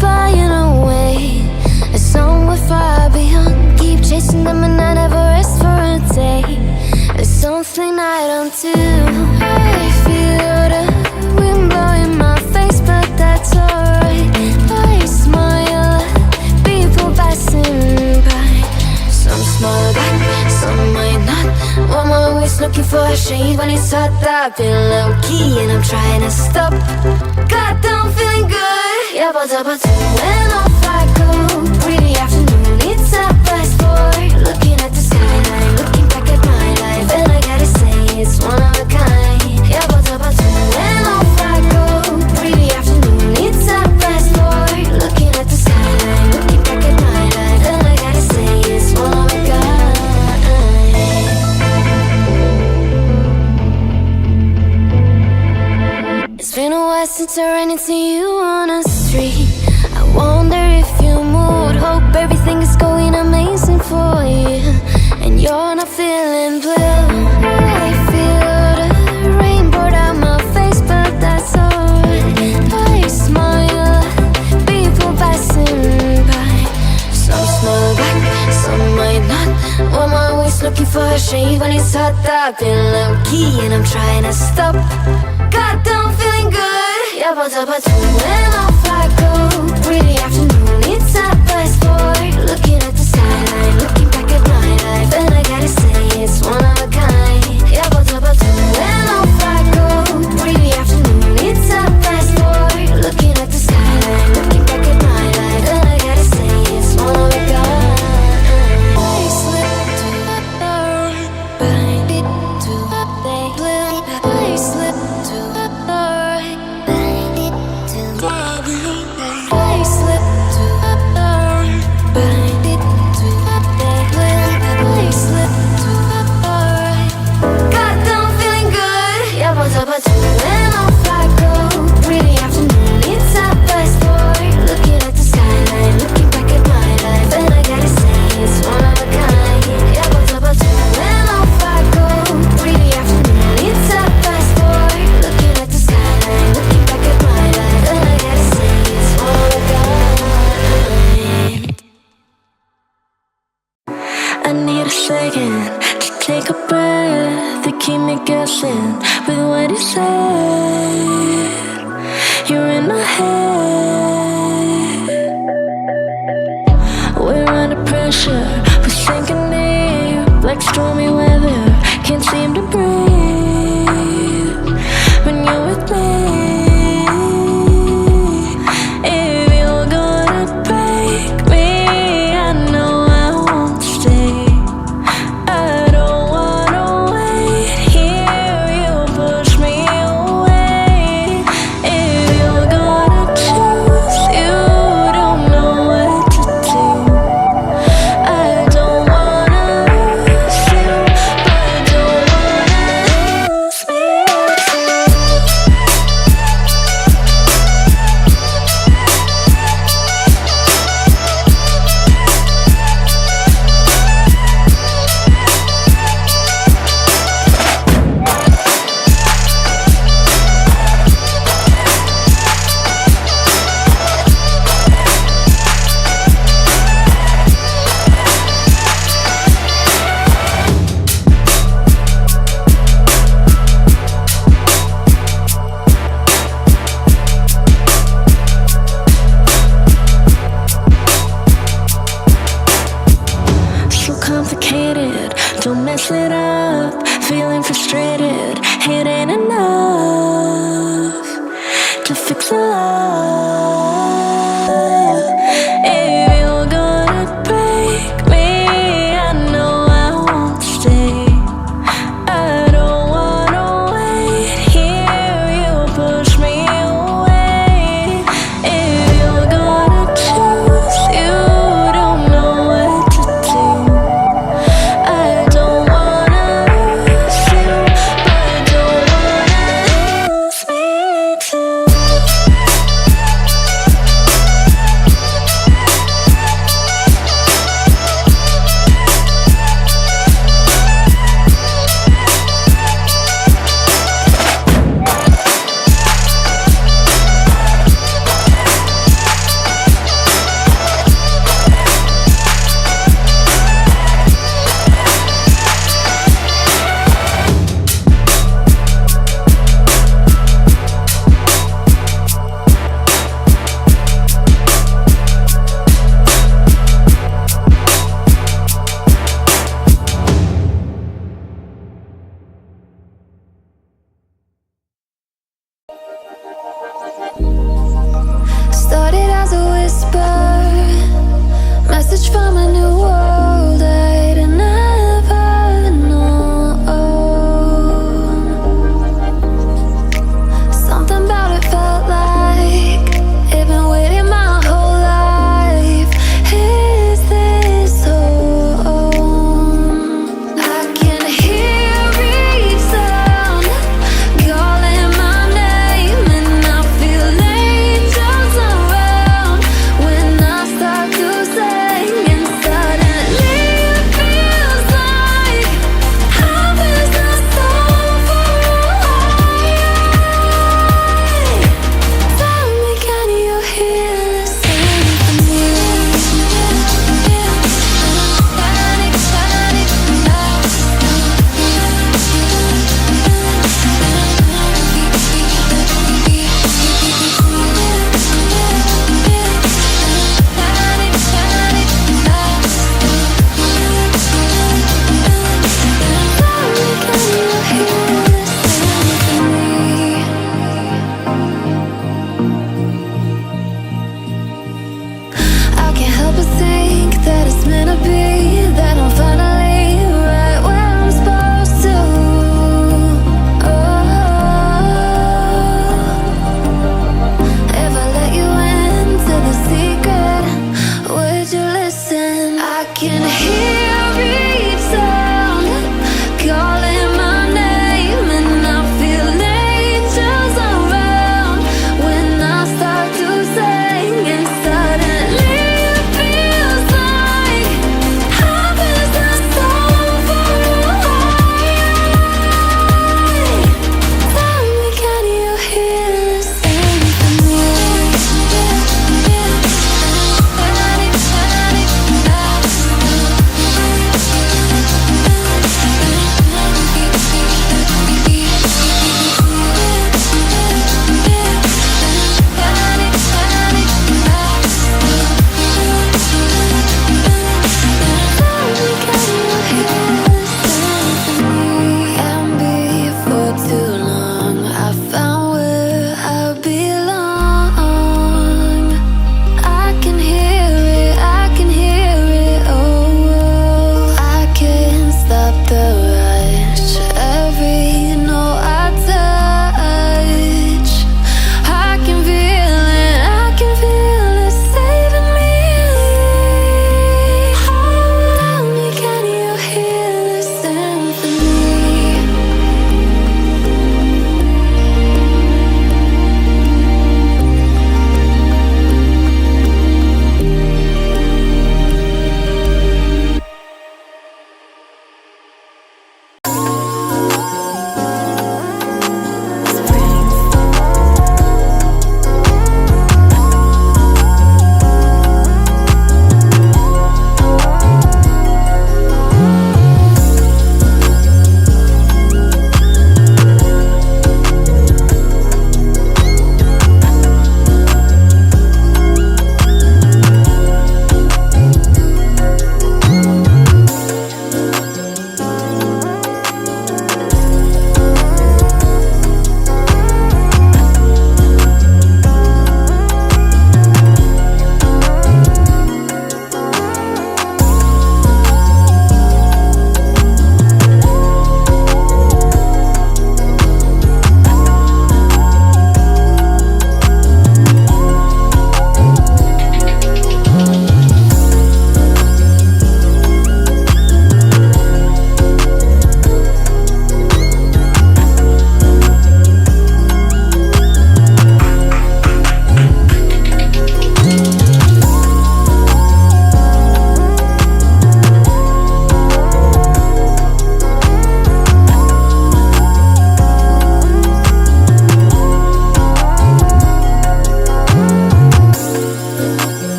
flying away, somewhere far beyond. Keep chasing them and I never rest for a day. There's something I don't do. I feel the wind blowing my face, but that's alright. I smile at people passing by. Some smile back, some might not. I'm always looking for a shade when it's hot. I've been low-key and I'm trying to stop. God, I'm feeling good. Yeah, but when off I go. Pretty afternoon, it's a fast forward. Looking at the skyline, looking back at my life, and I gotta say it's one of a kind. Yeah, but when off I go. Pretty afternoon, it's a fast forward. Looking at the skyline, looking back at my life, and I gotta say it's one of a kind. It's been a while since I ran into you on a street. I wonder if you moved. Hope everything is going amazing for you, and you're not feeling blue. I feel the rain pour down my face, but that's alright. I smile at people passing by. Some smile back, some might not. I'm always looking for a shade when it's hot. I've been low-key and I'm trying to stop. God, I'm feeling good. Yeah, but when off I go. Pretty afternoon, it's a fast forward. Looking at the skyline, looking back at my life, and I gotta say it's one of a kind. Yeah, but when off I go. Pretty afternoon, it's a fast forward. Looking at the skyline, looking back at my life, and I gotta say it's one of a kind. I slip to the dark, bind it to the blue. I slip to the dark, bind it to the I slip to the dark, bind it to the blue. I slip to the dark. God, I'm feeling good. Yeah, but when off I go. Pretty afternoon, it's a fast forward. Looking at the skyline, looking back at my life, and I gotta say it's one of a kind. Yeah, but when off I go. Pretty afternoon, it's a fast forward. Looking at the skyline, looking back at my life, and I gotta say it's one of a kind. I need a second to take a breath, to keep me guessing with what you said. You're in my head. We're under pressure, we're sinking deep like stormy weather. Can't seem to breathe when you're with me. If you're gonna break me, I know I won't stay. I don't wanna wait here, you push me away. If you're gonna choose, you don't know what to do. I don't wanna lose you, but don't wanna lose me too. So complicated, don't mess it up. Feeling frustrated, it ain't enough to fix a love.